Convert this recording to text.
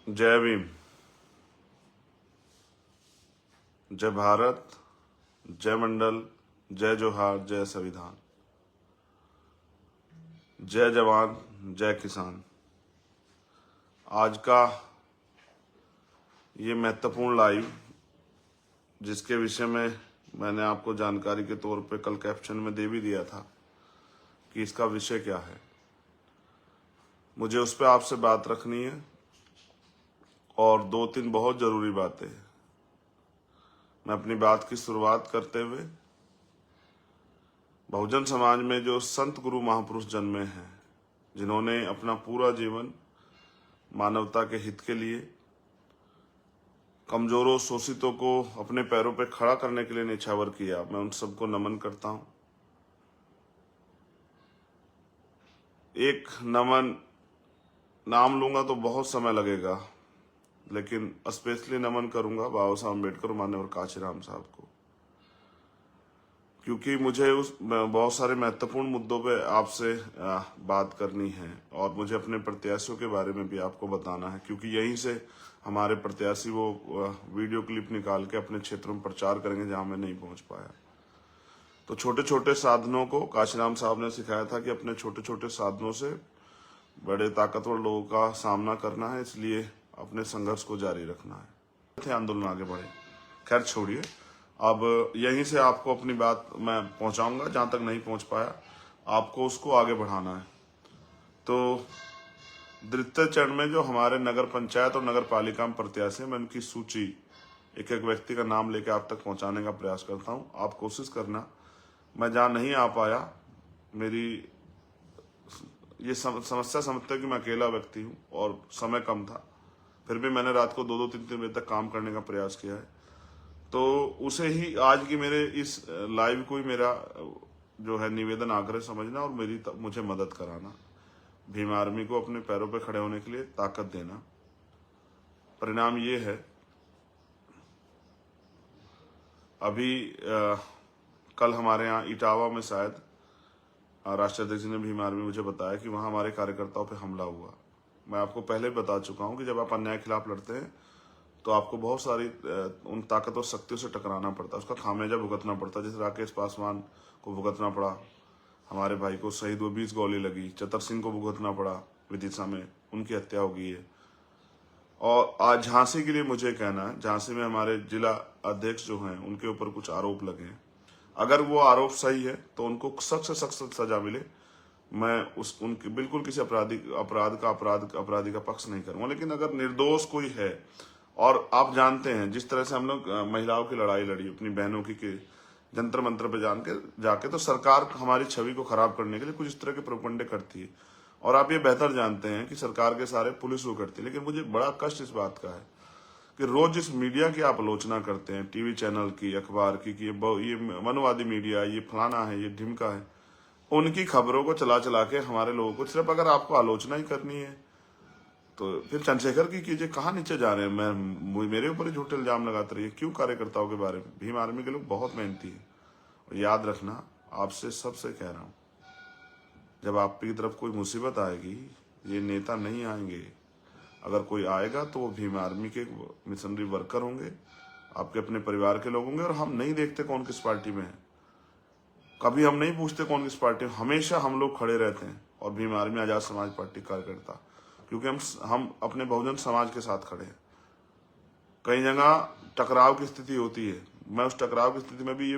जय भीम, जय भारत, जय मंडल, जय जोहार, जय संविधान, जय जवान, जय किसान। आज का ये महत्वपूर्ण लाइव, जिसके विषय में मैंने आपको जानकारी के तौर पे कल कैप्शन में दे भी दिया था कि इसका विषय क्या है, मुझे उस पर आपसे बात रखनी है और 2-3 बहुत जरूरी बातें हैं। मैं अपनी बात की शुरुआत करते हुए बहुजन समाज में जो संत गुरु महापुरुष जन्मे हैं, जिन्होंने अपना पूरा जीवन मानवता के हित के लिए, कमजोरों शोषितों को अपने पैरों पर खड़ा करने के लिए निछावर किया, मैं उन सबको नमन करता हूं। एक नमन नाम लूंगा तो बहुत समय लगेगा, लेकिन स्पेशली नमन करूंगा बाबा साहब अम्बेडकर, माननीय काशीराम साहब को, क्योंकि मुझे उस बहुत सारे महत्वपूर्ण मुद्दों पे आपसे बात करनी है और मुझे अपने प्रत्याशियों के बारे में भी आपको बताना है, क्योंकि यहीं से हमारे प्रत्याशी वो वीडियो क्लिप निकाल के अपने क्षेत्रों में प्रचार करेंगे जहां मैं नहीं पहुंच पाया। तो छोटे छोटे साधनों को काशीराम साहब ने सिखाया था कि अपने छोटे छोटे साधनों से बड़े ताकतवर लोगों का सामना करना है, इसलिए अपने संघर्ष को जारी रखना है, आंदोलन आगे बढ़े। खैर छोड़िए, अब यहीं से आपको अपनी बात मैं पहुंचाऊंगा, जहां तक नहीं पहुंच पाया आपको उसको आगे बढ़ाना है। तो द्वितीय चरण में जो हमारे नगर पंचायत और नगर पालिका में प्रत्याशी, मैं उनकी सूची एक एक व्यक्ति का नाम लेके आप तक पहुंचाने का प्रयास करता हूं। आप कोशिश करना, मैं जहां नहीं आ पाया, मेरी ये समस्या समझते कि मैं अकेला व्यक्ति हूं और समय कम था, फिर भी मैंने रात को 2-2 3-3 बजे तक काम करने का प्रयास किया है। तो उसे ही आज की मेरे इस लाइव को ही मेरा जो है निवेदन आग्रह समझना और मुझे मदद कराना, भीम आर्मी को अपने पैरों पर खड़े होने के लिए ताकत देना। परिणाम ये है, अभी कल हमारे यहाँ इटावा में शायद राष्ट्रीय अध्यक्ष ने भीम आर्मी मुझे बताया कि वहां हमारे कार्यकर्ताओं पे हमला हुआ। मैं आपको पहले बता चुका हूं कि जब आप अन्याय के खिलाफ लड़ते हैं तो आपको बहुत सारी उन ताकतवर शक्तियों से टकराना पड़ता है, उसका खामियाजा भुगतना पड़ता है। जैसे राकेश पासवान को भुगतना पड़ा, हमारे भाई को शहीद हुए 20 गोली लगी, चतर सिंह को भुगतना पड़ा विदिशा में, उनकी हत्या हो गई है। और आज झांसी के लिए मुझे कहना है, झांसी में हमारे जिला अध्यक्ष जो हैं उनके ऊपर कुछ आरोप लगे हैं, अगर वो आरोप सही है तो उनको सख्त से सख्त सजा मिले। मैं उनके बिल्कुल किसी अपराधी का पक्ष नहीं करूंगा, लेकिन अगर निर्दोष कोई है, और आप जानते हैं जिस तरह से हम लोग महिलाओं की लड़ाई लड़ी अपनी बहनों की जंतर मंत्र पे जाके, तो सरकार हमारी छवि को खराब करने के लिए कुछ इस तरह के प्रोपगंडे करती है, और आप ये बेहतर जानते हैं कि सरकार के सारे पुलिस को करती है। लेकिन मुझे बड़ा कष्ट इस बात का है कि रोज जिस मीडिया की आप आलोचना करते हैं, टीवी चैनल की, अखबार की, कि ये मनवादी मीडिया, ये फलाना है, ये ढिमका है, उनकी खबरों को चला चला के हमारे लोगों को, सिर्फ अगर आपको आलोचना ही करनी है तो फिर चंद्रशेखर की कीजिए, कहाँ नीचे जा रहे हैं। मेरे ऊपर ही झूठे इल्जाम लगाते रहिए, क्यों कार्यकर्ताओं के बारे में। भीम आर्मी के लोग बहुत मेहनती है, और याद रखना, आपसे सबसे कह रहा हूँ, जब आपकी तरफ कोई मुसीबत आएगी, ये नेता नहीं आएंगे, अगर कोई आएगा तो वो भीम आर्मी के मिशनरी वर्कर होंगे, आपके अपने परिवार के लोग होंगे। और हम नहीं देखते कौन किस पार्टी में है, कभी हम नहीं पूछते कौन किस पार्टी में, हमेशा हम लोग खड़े रहते हैं। और भीम आर्मी आजाद समाज पार्टी कार्यकर्ता, क्योंकि हम अपने बहुजन समाज के साथ खड़े हैं। कई जगह टकराव की स्थिति होती है, मैं उस टकराव की स्थिति में भी ये